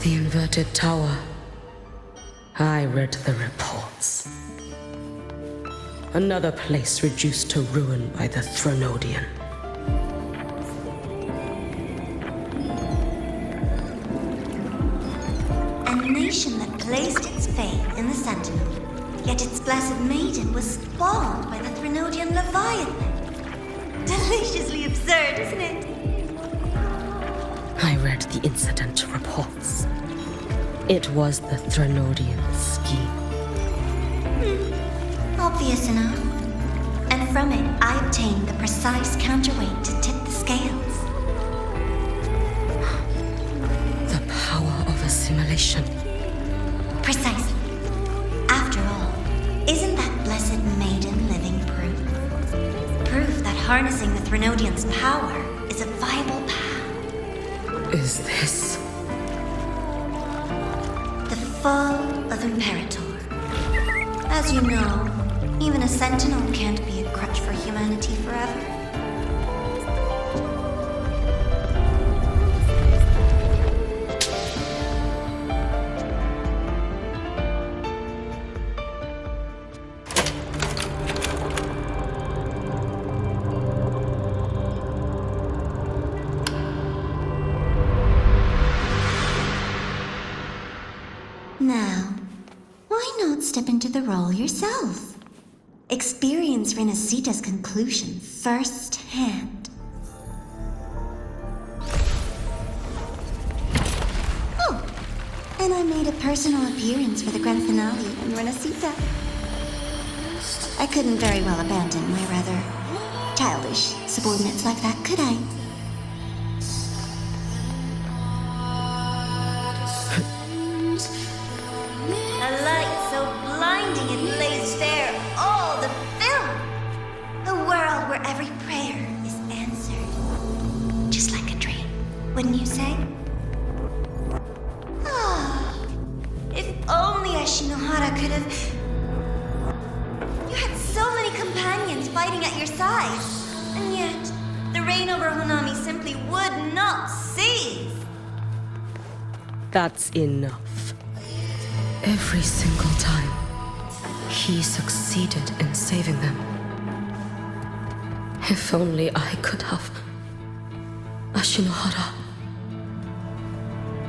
The inverted tower. I read the reports. Another place reduced to ruin by the Threnodian. A nation that placed its faith in the Sentinel, yet its blessed maiden was spawned by the Threnodian Leviathan. Deliciously absurd, isn't it? I read the incident reports. It was the Threnodian scheme. Obvious enough. And from it, I obtained the precise counterweight to tip the scales. The power of assimilation. Precisely. After all, isn't that blessed maiden living proof? Proof that harnessing the Threnodian's power is a viable path. Is this... The fall of Imperator. As you know, even a Sentinel can't be a crutch for humanity forever. Now, why not step into the role yourself? Experience Renacita's conclusion firsthand. Oh, and I made a personal appearance for the grand finale in Renacita. I couldn't very well abandon my rather childish subordinates like that, could I? A light so blinding it lays bare all the film. A world where every prayer is answered. Just like a dream, wouldn't you say? Ah, if only Ashinohara could have... You had so many companions fighting at your side. And yet, the reign over Honami simply would not cease. That's enough. Every single time, he succeeded in saving them. If only I could have... Ashinohara.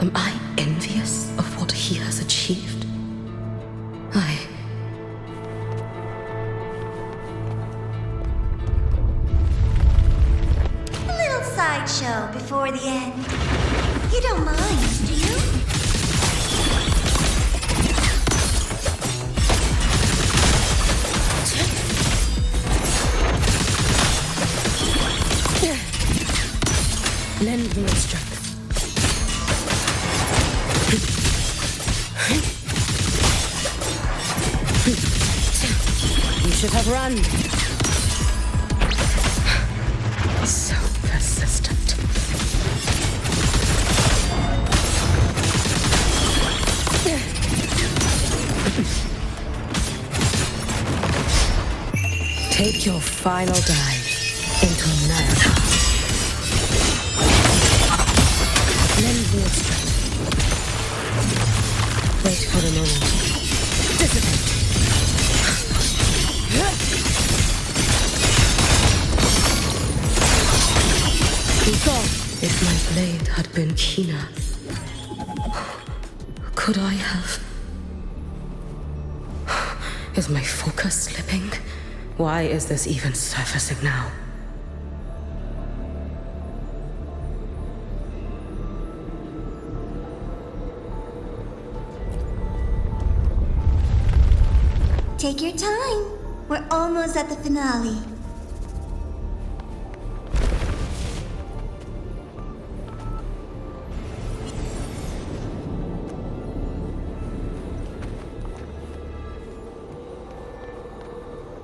Am I envious of what he has achieved? A little sideshow before the end. You don't mind, do you? Lend me your strength. You should have run. So persistent. Take your final dive into America. Lend me your strength. Wait for the moment. Dissipate. If my blade had been keener, could I have... Is my focus slipping? Why is this even surfacing now? Take your time. We're almost at the finale.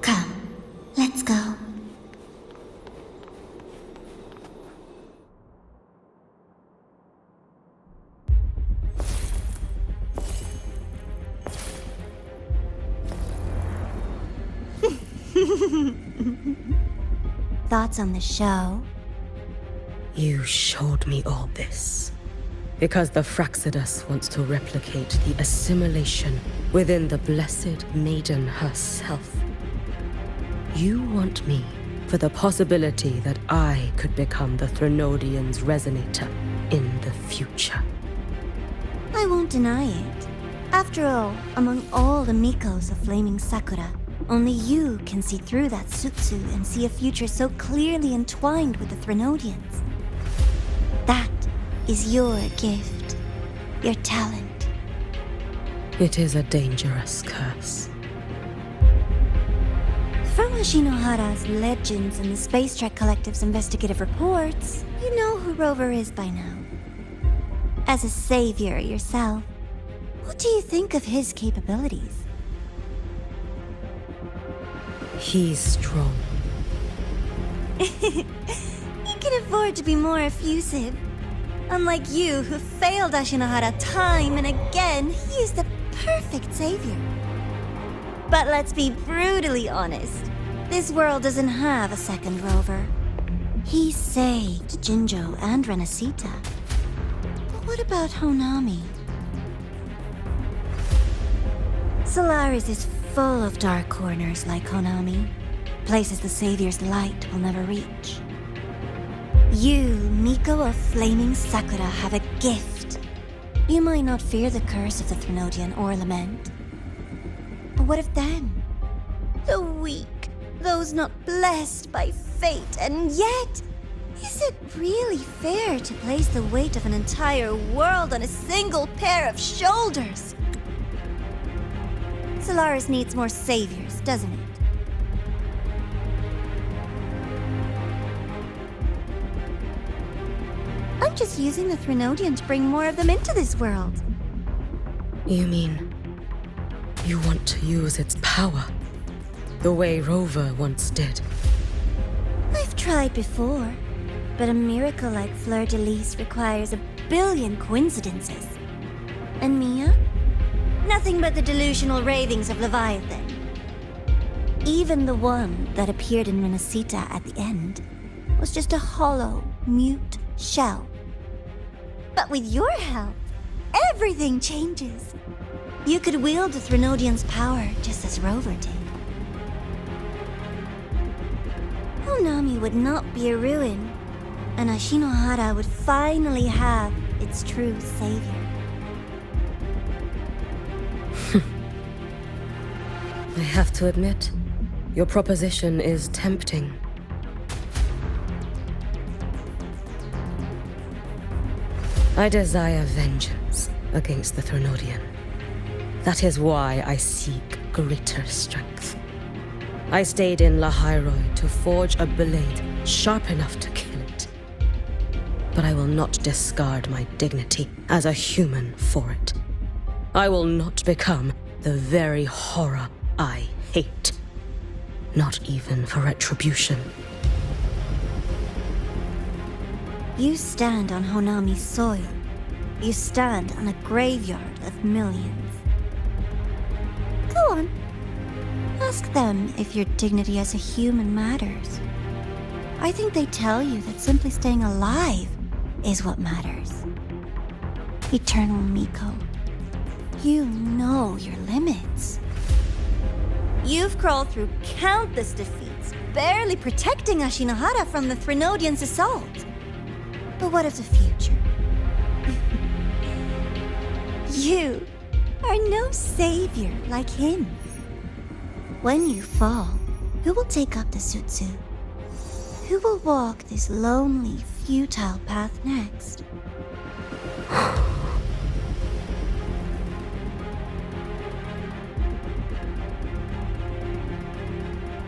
Come, let's go. Thoughts on the show? You showed me all this. Because the Fraxidus wants to replicate the assimilation within the Blessed Maiden herself. You want me for the possibility that I could become the Threnodian's resonator in the future. I won't deny it. After all, among all the Mikos of Flaming Sakura, only you can see through that Sutsu and see a future so clearly entwined with the Threnodians. That is your gift, your talent. It is a dangerous curse. From Ashinohara's legends and the Space Trek Collective's investigative reports, you know who Rover is by now. As a savior yourself, what do you think of his capabilities? He's strong. He can afford to be more effusive. Unlike you, who failed Ashinohara time and again, he is the perfect savior. But let's be brutally honest. This world doesn't have a second Rover. He saved Jinjo and Renacita. But what about Honami? Solaris is full of dark corners like Honami. Places the Savior's light will never reach. You, Miko of Flaming Sakura, have a gift. You might not fear the curse of the Threnodian or lament. But what of them? The weak, those not blessed by fate, and yet, is it really fair to place the weight of an entire world on a single pair of shoulders? Solaris needs more saviors, doesn't it? I'm just using the Threnodian to bring more of them into this world. You mean you want to use its power the way Rover once did? I've tried before, but a miracle like Fleur-de-Lis requires a billion coincidences. And Mia? Nothing but the delusional ravings of Leviathan. Even the one that appeared in Renacita at the end was just a hollow, mute shell. But with your help, everything changes. You could wield the Threnodian's power just as Rover did. Honami would not be a ruin, and Ashinohara would finally have its true savior. I have to admit, your proposition is tempting. I desire vengeance against the Threnodian. That is why I seek greater strength. I stayed in Lahairoi to forge a blade sharp enough to kill it. But I will not discard my dignity as a human for it. I will not become the very horror I hate. Not even for retribution. You stand on Honami's soil. You stand on a graveyard of millions. Go on. Ask them if your dignity as a human matters. I think they tell you that simply staying alive is what matters. Eternal Miko, you know your limits. You've crawled through countless defeats, barely protecting Ashinohara from the Threnodian's assault. But what of the future? You are no savior like him. When you fall, who will take up the Sutsu? Who will walk this lonely, futile path next?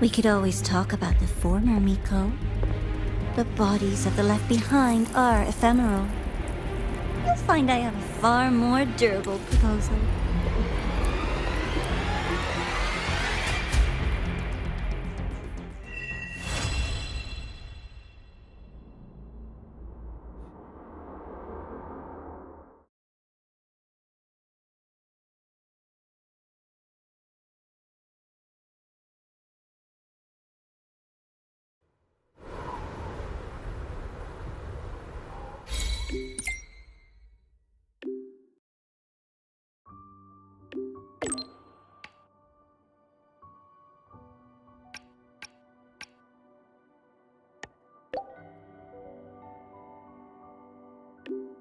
We could always talk about the former Miko. The bodies of the left behind are ephemeral. You'll find I have a far more durable proposal. you